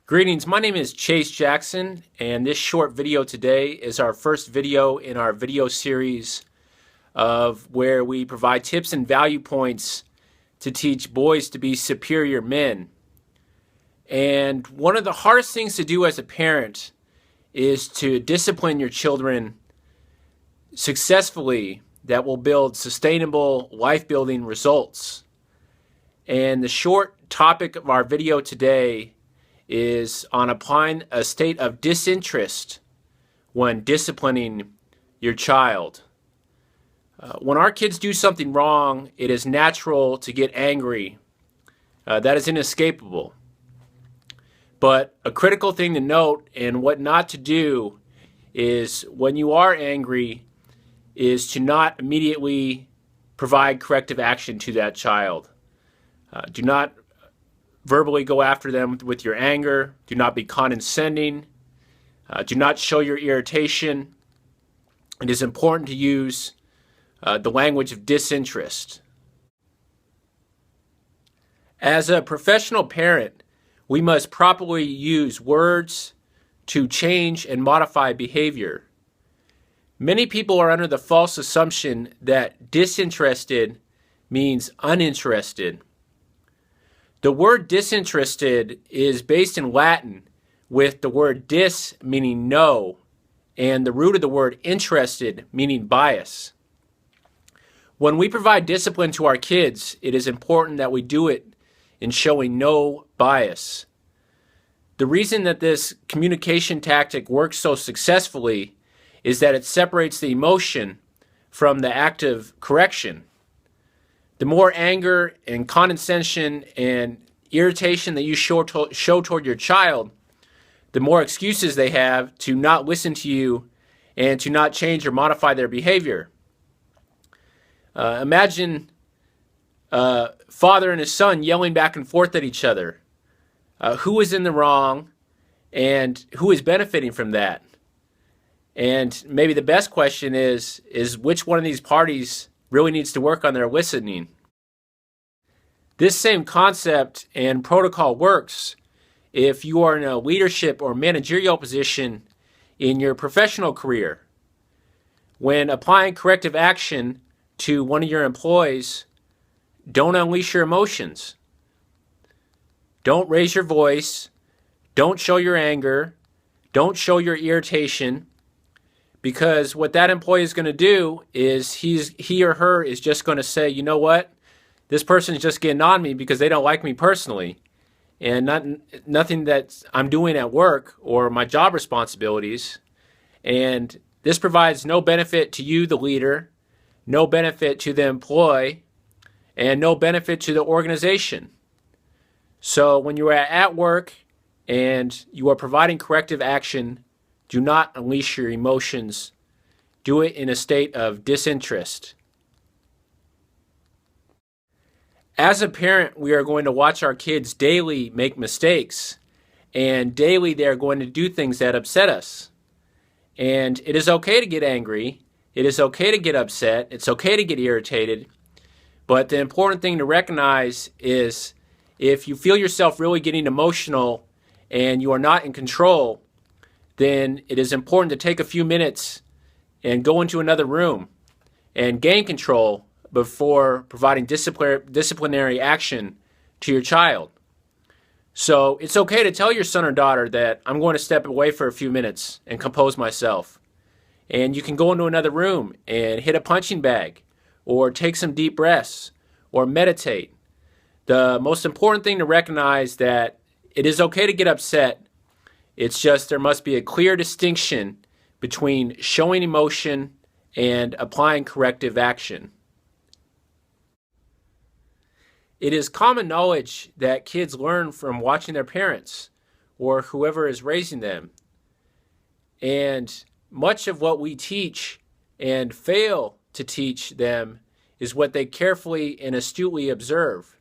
Greetings, my name is Chase Jackson, and this short video today is our first video in our video series of where we provide tips and value points to teach boys to be superior men. And one of the hardest things to do as a parent is to discipline your children successfully that will build sustainable life-building results. And the short topic of our video today is on applying a state of disinterest when disciplining your child. When our kids do something wrong, it is natural to get angry. That is inescapable. But a critical thing to note and what not to do is when you are angry is to not immediately provide corrective action to that child. Do not verbally go after them with your anger. Do not be condescending. Do not show your irritation. It is important to use the language of disinterest. As a professional parent, we must properly use words to change and modify behavior. Many people are under the false assumption that disinterested means uninterested. The word disinterested is based in Latin with the word dis meaning no and the root of the word interested meaning bias. When we provide discipline to our kids, it is important that we do it in showing no bias. The reason that this communication tactic works so successfully is that it separates the emotion from the act of correction. The more anger and condescension and irritation that you show toward your child, the more excuses they have to not listen to you and to not change or modify their behavior. Imagine a father and his son yelling back and forth at each other. Who is in the wrong and who is benefiting from that? And maybe the best question is which one of these parties really needs to work on their listening? This same concept and protocol works if you are in a leadership or managerial position in your professional career. When applying corrective action to one of your employees, don't unleash your emotions. Don't raise your voice. Don't show your anger. Don't show your irritation. Because what that employee is going to do is he or her is just going to say, you know what? This person is just getting on me because they don't like me personally. And nothing that I'm doing at work or my job responsibilities. And this provides no benefit to you, the leader, no benefit to the employee, and no benefit to the organization. So when you are at work and you are providing corrective action, do not unleash your emotions. Do it in a state of disinterest. As a parent, we are going to watch our kids daily make mistakes, and daily they are going to do things that upset us. And it is okay to get angry. It is okay to get upset. It's okay to get irritated. But the important thing to recognize is if you feel yourself really getting emotional and you are not in control, then it is important to take a few minutes and go into another room and gain control before providing disciplinary action to your child. So it's okay to tell your son or daughter that I'm going to step away for a few minutes and compose myself. And you can go into another room and hit a punching bag or take some deep breaths or meditate. The most important thing to recognize that it is okay to get upset. It's just there must be a clear distinction between showing emotion and applying corrective action. It is common knowledge that kids learn from watching their parents or whoever is raising them. And much of what we teach and fail to teach them is what they carefully and astutely observe.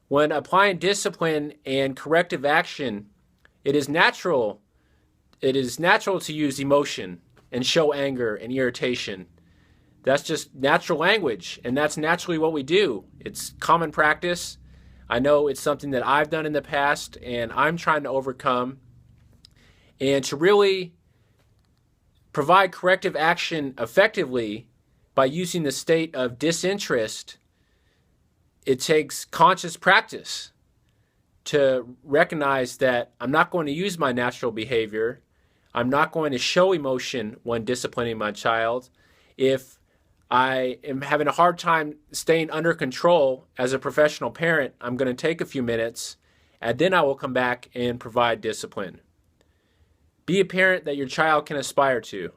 When applying discipline and corrective action, it is natural to use emotion and show anger and irritation. That's just natural language, and that's naturally what we do. It's common practice. I know it's something that I've done in the past and I'm trying to overcome. And to really provide corrective action effectively by using the state of disinterest, it takes conscious practice to recognize that I'm not going to use my natural behavior. I'm not going to show emotion when disciplining my child. If I am having a hard time staying under control as a professional parent, I'm going to take a few minutes and then I will come back and provide discipline. Be a parent that your child can aspire to.